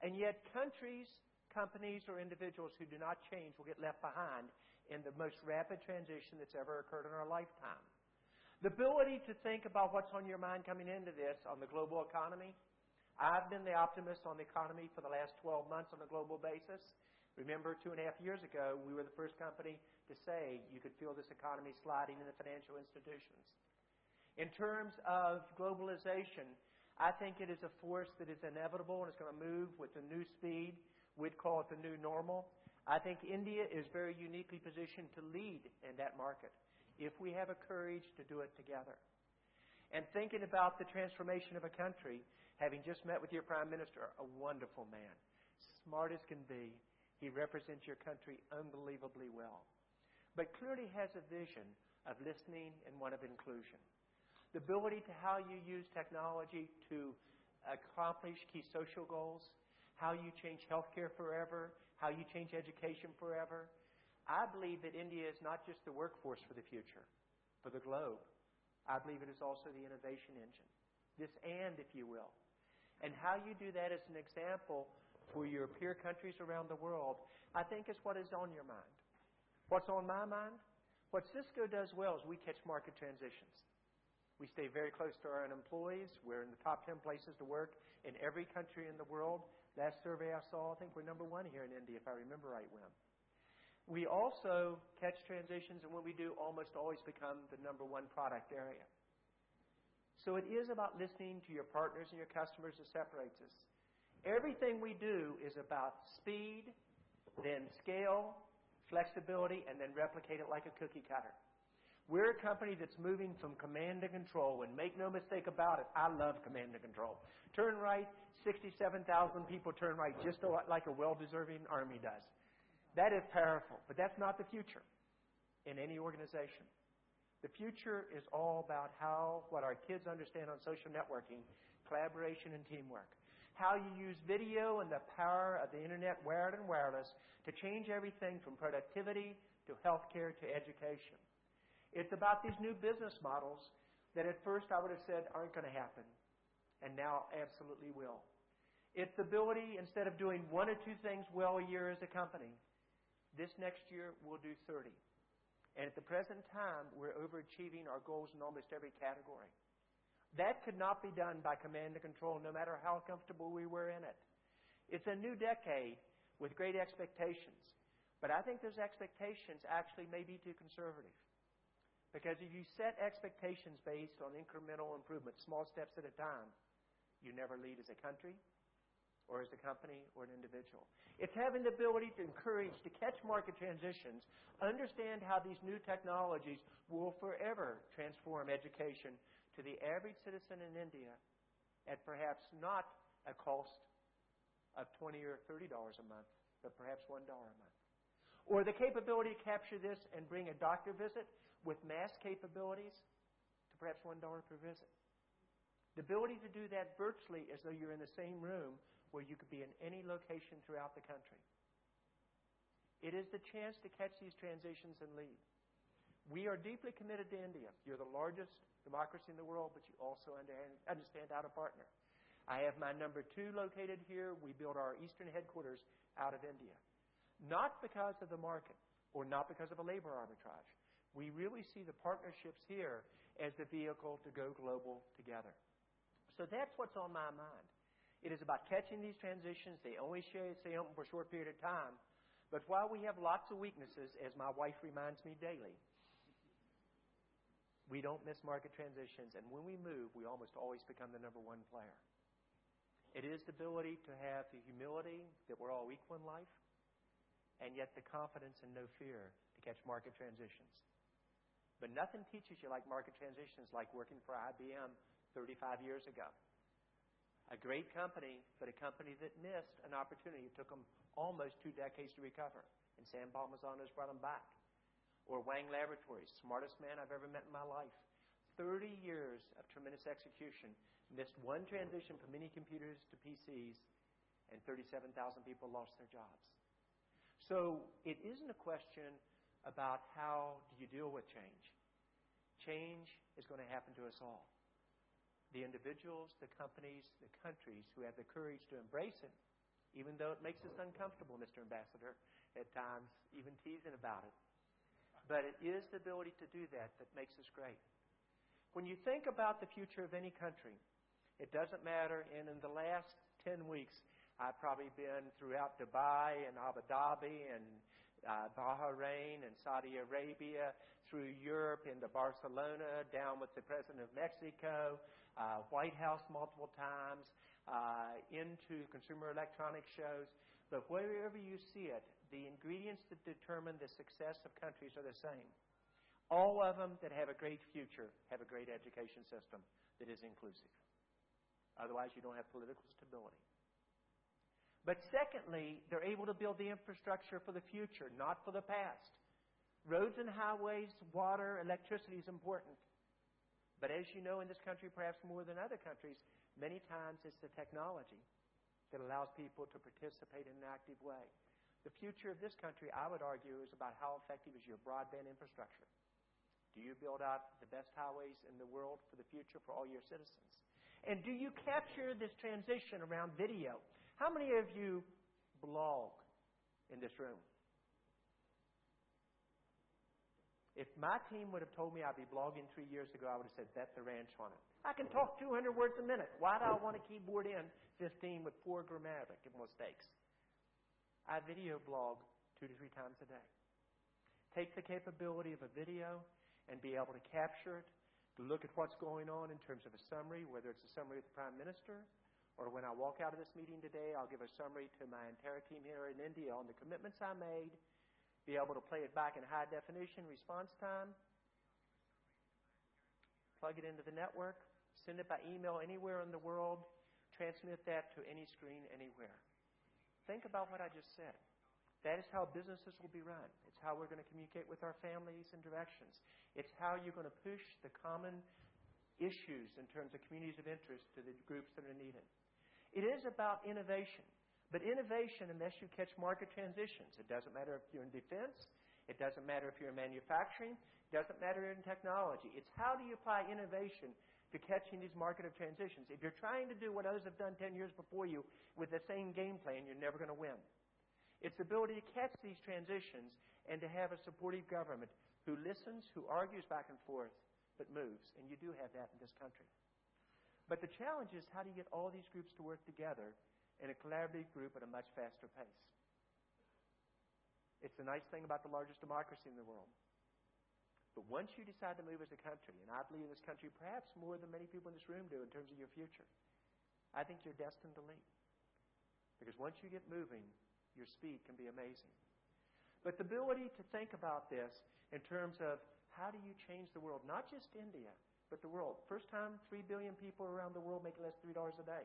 And yet countries, companies, or individuals who do not change will get left behind in the most rapid transition that's ever occurred in our lifetime. The ability to think about what's on your mind coming into this on the global economy. I've been the optimist on the economy for the last 12 months on a global basis. Remember, 2.5 years ago, we were the first company to say you could feel this economy sliding in the financial institutions. In terms of globalization, I think it is a force that is inevitable and it's going to move with a new speed. We'd call it the new normal. I think India is very uniquely positioned to lead in that market if we have a courage to do it together. And thinking about the transformation of a country, having just met with your Prime Minister, a wonderful man, smart as can be. He represents your country unbelievably well, but clearly has a vision of listening and one of inclusion. The ability to how you use technology to accomplish key social goals, how you change healthcare forever, how you change education forever. I believe that India is not just the workforce for the future, for the globe. I believe it is also the innovation engine. This and, if you will. And how you do that as an example for your peer countries around the world, I think is what is on your mind. What's on my mind? What CISCO does well is we catch market transitions. We stay very close to our own employees. We're in the top 10 places to work in every country in the world. Last survey I saw, I think we're number 1 here in India, if I remember right, Wim. We also catch transitions, and when we do, almost always become the number 1 product area. So it is about listening to your partners and your customers that separates us. Everything we do is about speed, then scale, flexibility, and then replicate it like a cookie cutter. We're a company that's moving from command and control, and make no mistake about it, I love command and control. Turn right, 67,000 people turn right, just like a well-deserving army does. That is powerful, but that's not the future in any organization. The future is all about what our kids understand on social networking, collaboration and teamwork. How you use video and the power of the internet, wired and wireless, to change everything from productivity to healthcare to education. It's about these new business models that at first I would have said aren't going to happen, and now absolutely will. It's the ability, instead of doing 1 or 2 things well a year as a company, this next year we'll do 30. And at the present time, we're overachieving our goals in almost every category. That could not be done by command and control, no matter how comfortable we were in it. It's a new decade with great expectations. But I think those expectations actually may be too conservative. Because if you set expectations based on incremental improvement, small steps at a time, you never lead as a country, or as a company, or an individual. It's having the ability to encourage, to catch market transitions, understand how these new technologies will forever transform education to the average citizen in India at perhaps not a cost of $20 or $30 a month, but perhaps $1 a month. Or the capability to capture this and bring a doctor visit with mass capabilities to perhaps $1 per visit. The ability to do that virtually as though you're in the same room where you could be in any location throughout the country. It is the chance to catch these transitions and lead. We are deeply committed to India. You're the largest democracy in the world, but you also understand how to partner. I have my number 2 located here. We build our eastern headquarters out of India. Not because of the market or not because of a labor arbitrage. We really see the partnerships here as the vehicle to go global together. So that's what's on my mind. It is about catching these transitions. They only stay open for a short period of time. But while we have lots of weaknesses, as my wife reminds me daily, we don't miss market transitions. And when we move, we almost always become the number 1 player. It is the ability to have the humility that we're all equal in life, and yet the confidence and no fear to catch market transitions. But nothing teaches you like market transitions like working for IBM 35 years ago. A great company, but a company that missed an opportunity. It took them almost 2 decades to recover. And Sam Palmisano's brought them back. Or Wang Laboratories, smartest man I've ever met in my life. 30 years of tremendous execution. Missed 1 transition from mini computers to PCs, and 37,000 people lost their jobs. So it isn't a question about how do you deal with change. Change is going to happen to us all. The individuals, the companies, the countries who have the courage to embrace it, even though it makes us uncomfortable, Mr. Ambassador, at times, even teasing about it. But it is the ability to do that that makes us great. When you think about the future of any country, it doesn't matter. And in the last 10 weeks, I've probably been throughout Dubai and Abu Dhabi and Bahrain and Saudi Arabia, through Europe into Barcelona, down with the President of Mexico, White House multiple times, into consumer electronics shows. But wherever you see it, the ingredients that determine the success of countries are the same. All of them that have a great future have a great education system that is inclusive. Otherwise, you don't have political stability. But secondly, they're able to build the infrastructure for the future, not for the past. Roads and highways, water, electricity is important. But as you know, in this country, perhaps more than other countries, many times it's the technology that allows people to participate in an active way. The future of this country, I would argue, is about how effective is your broadband infrastructure. Do you build out the best highways in the world for the future for all your citizens? And do you capture this transition around video? How many of you blog in this room? If my team would have told me I'd be blogging 3 years ago, I would have said, bet the ranch on it. I can talk 200 words a minute. Why do I want to keyboard in 15 with poor grammatical mistakes? I video blog 2 to 3 times a day. Take the capability of a video and be able to capture it, to look at what's going on in terms of a summary, whether it's a summary with the Prime Minister, or when I walk out of this meeting today, I'll give a summary to my entire team here in India on the commitments I made, be able to play it back in high definition, response time, plug it into the network, send it by email anywhere in the world, transmit that to any screen anywhere. Think about what I just said. That is how businesses will be run. It's how we're going to communicate with our families and directions. It's how you're going to push the common issues in terms of communities of interest to the groups that are needed. It is about innovation. But innovation, unless you catch market transitions, it doesn't matter if you're in defense, it doesn't matter if you're in manufacturing, it doesn't matter in technology. It's how do you apply innovation to catching these market of transitions. If you're trying to do what others have done 10 years before you with the same game plan, you're never going to win. It's the ability to catch these transitions and to have a supportive government who listens, who argues back and forth, but moves. And you do have that in this country. But the challenge is, how do you get all these groups to work together in a collaborative group at a much faster pace? It's the nice thing about the largest democracy in the world. But once you decide to move as a country, and I believe this country perhaps more than many people in this room do in terms of your future, I think you're destined to lead. Because once you get moving, your speed can be amazing. But the ability to think about this in terms of how do you change the world, not just India, but the world. First time 3 billion people around the world make less than $3 a day.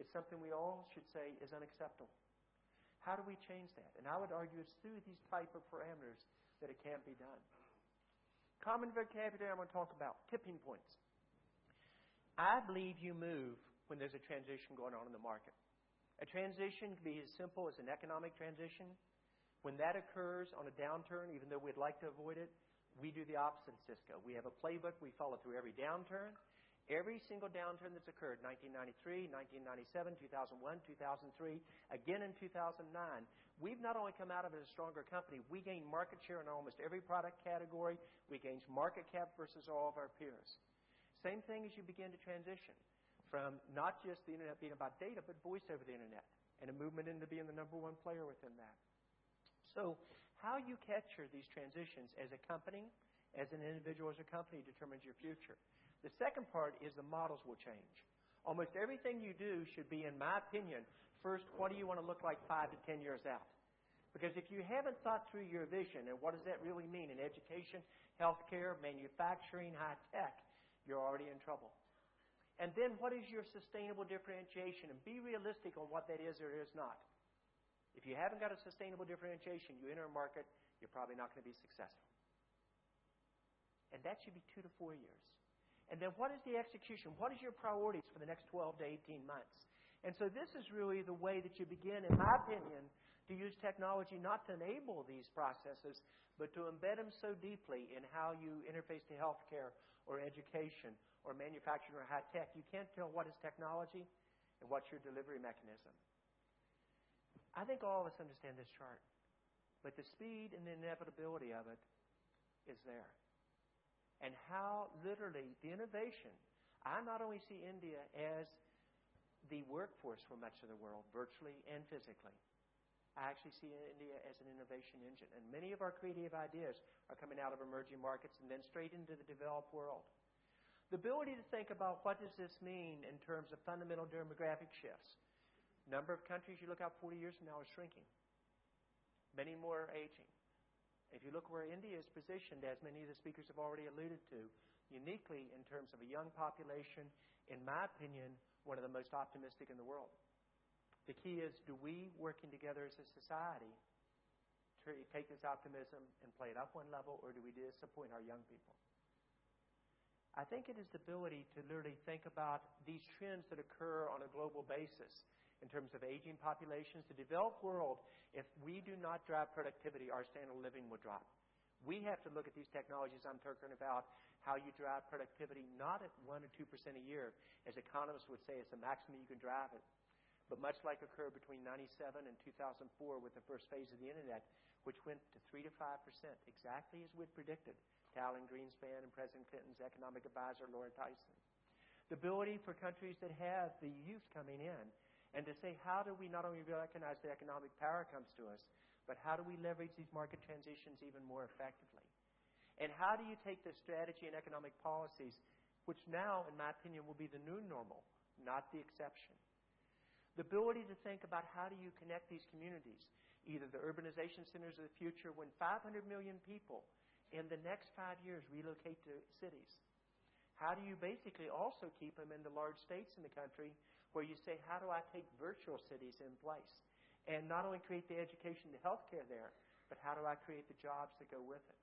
It's something we all should say is unacceptable. How do we change that? And I would argue it's through these type of parameters that it can be done. Common vocabulary I'm going to talk about. Tipping points. I believe you move when there's a transition going on in the market. A transition can be as simple as an economic transition. When that occurs on a downturn, even though we'd like to avoid it, we do the opposite at CISCO. We have a playbook we follow through every downturn. Every single downturn that's occurred, 1993, 1997, 2001, 2003, again in 2009, we've not only come out of it as a stronger company, we gained market share in almost every product category. We gained market cap versus all of our peers. Same thing as you begin to transition from not just the Internet being about data, but voice over the Internet, and a movement into being the number one player within that. So how you capture these transitions as a company, as an individual, as a company, determines your future. The second part is the models will change. Almost everything you do should be, in my opinion, first, what do you want to look like 5 to 10 years out? Because if you haven't thought through your vision and what does that really mean in education, healthcare, manufacturing, high tech, you're already in trouble. And then what is your sustainable differentiation? And be realistic on what that is or is not. If you haven't got a sustainable differentiation, you enter a market, you're probably not going to be successful. And that should be 2 to 4 years. And then what is the execution? What is your priorities for the next 12 to 18 months? And so this is really the way that you begin, in my opinion, to use technology not to enable these processes, but to embed them so deeply in how you interface to healthcare or education or manufacturing or high tech. You can't tell what is technology and what's your delivery mechanism. I think all of us understand this chart. But the speed and the inevitability of it is there. And how literally the innovation, I not only see India as the workforce for much of the world, virtually and physically. I actually see India as an innovation engine. And many of our creative ideas are coming out of emerging markets and then straight into the developed world. The ability to think about what does this mean in terms of fundamental demographic shifts. Number of countries you look out 40 years from now is shrinking. Many more are aging. If you look where India is positioned, as many of the speakers have already alluded to, uniquely in terms of a young population, in my opinion, one of the most optimistic in the world. The key is, do we, working together as a society, take this optimism and play it up one level, or do we disappoint our young people? I think it is the ability to literally think about these trends that occur on a global basis in terms of aging populations. The developed world, if we do not drive productivity, our standard of living will drop. We have to look at these technologies I'm talking about, how you drive productivity, not at 1 or 2% a year, as economists would say, it's the maximum you can drive it. But much like occurred between 1997 and 2004 with the first phase of the Internet, which went to 3 to 5%, exactly as we'd predicted, to Alan Greenspan and President Clinton's economic advisor, Laura Tyson. The ability for countries that have the youth coming in, and to say, how do we not only recognize the economic power comes to us, but how do we leverage these market transitions even more effectively? And how do you take the strategy and economic policies, which now, in my opinion, will be the new normal, not the exception? The ability to think about how do you connect these communities, either the urbanization centers of the future, when 500 million people in the next 5 years relocate to cities. How do you basically also keep them in the large states in the country where you say, how do I take virtual cities in place? And not only create the education, the healthcare there, but how do I create the jobs that go with it?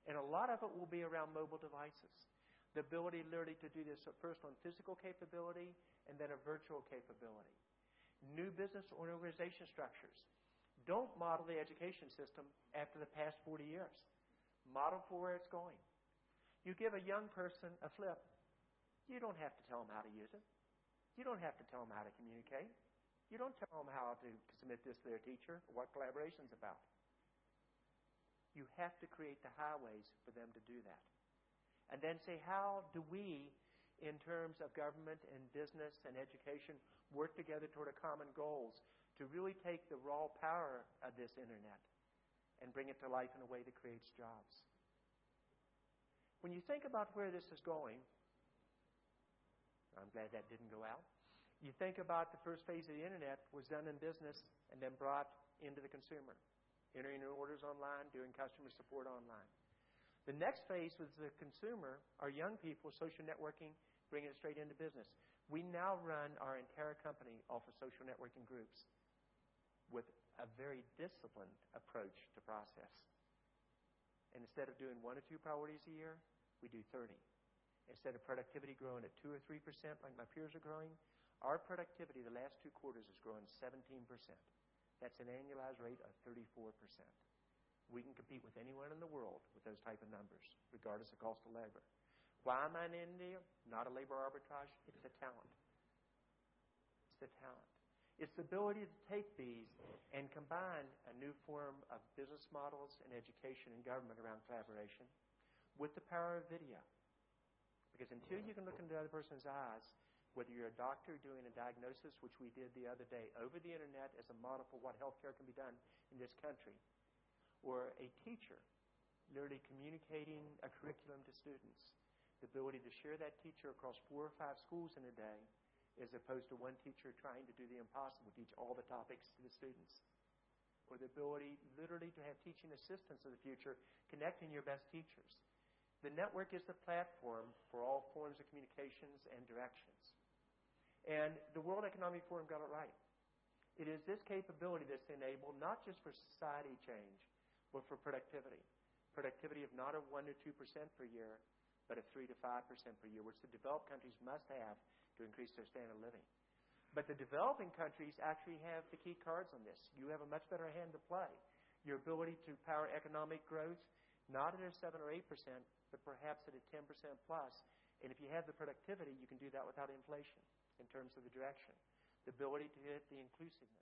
And a lot of it will be around mobile devices. The ability literally to do this first on physical capability and then a virtual capability. New business or organization structures. Don't model the education system after the past 40 years. Model for where it's going. You give a young person a flip, you don't have to tell them how to use it. You don't have to tell them how to communicate. You don't tell them how to submit this to their teacher or what collaboration is about. You have to create the highways for them to do that. And then say, how do we, in terms of government and business and education, work together toward a common goals to really take the raw power of this Internet and bring it to life in a way that creates jobs? When you think about where this is going, I'm glad that didn't go out. You think about the first phase of the Internet was done in business and then brought into the consumer. Entering orders online, doing customer support online. The next phase was the consumer, our young people, social networking, bringing it straight into business. We now run our entire company off of social networking groups with a very disciplined approach to process. And instead of doing 1 or 2 priorities a year, we do 30. Instead of productivity growing at 2 or 3% like my peers are growing, our productivity the last 2 quarters has grown 17%. That's an annualized rate of 34%. We can compete with anyone in the world with those type of numbers, regardless of cost of labor. Why am I in India? Not a labor arbitrage. It's the talent. It's the talent. It's the ability to take these and combine a new form of business models and education and government around collaboration with the power of video. Because until you can look into the other person's eyes, whether you're a doctor doing a diagnosis, which we did the other day over the Internet as a model for what healthcare can be done in this country, or a teacher literally communicating a curriculum to students, the ability to share that teacher across 4 or 5 schools in a day, as opposed to one teacher trying to do the impossible, teach all the topics to the students. Or the ability literally to have teaching assistants of the future connecting your best teachers. The network is the platform for all forms of communications and directions. And the World Economic Forum got it right. It is this capability that's enabled not just for society change, but for productivity. Productivity of not a 1 to 2% per year, but a 3 to 5% per year, which the developed countries must have to increase their standard of living. But the developing countries actually have the key cards on this. You have a much better hand to play. Your ability to power economic growth, not at a 7 or 8%, but perhaps at a 10% plus. And if you have the productivity, you can do that without inflation in terms of the direction. The ability to get the inclusiveness.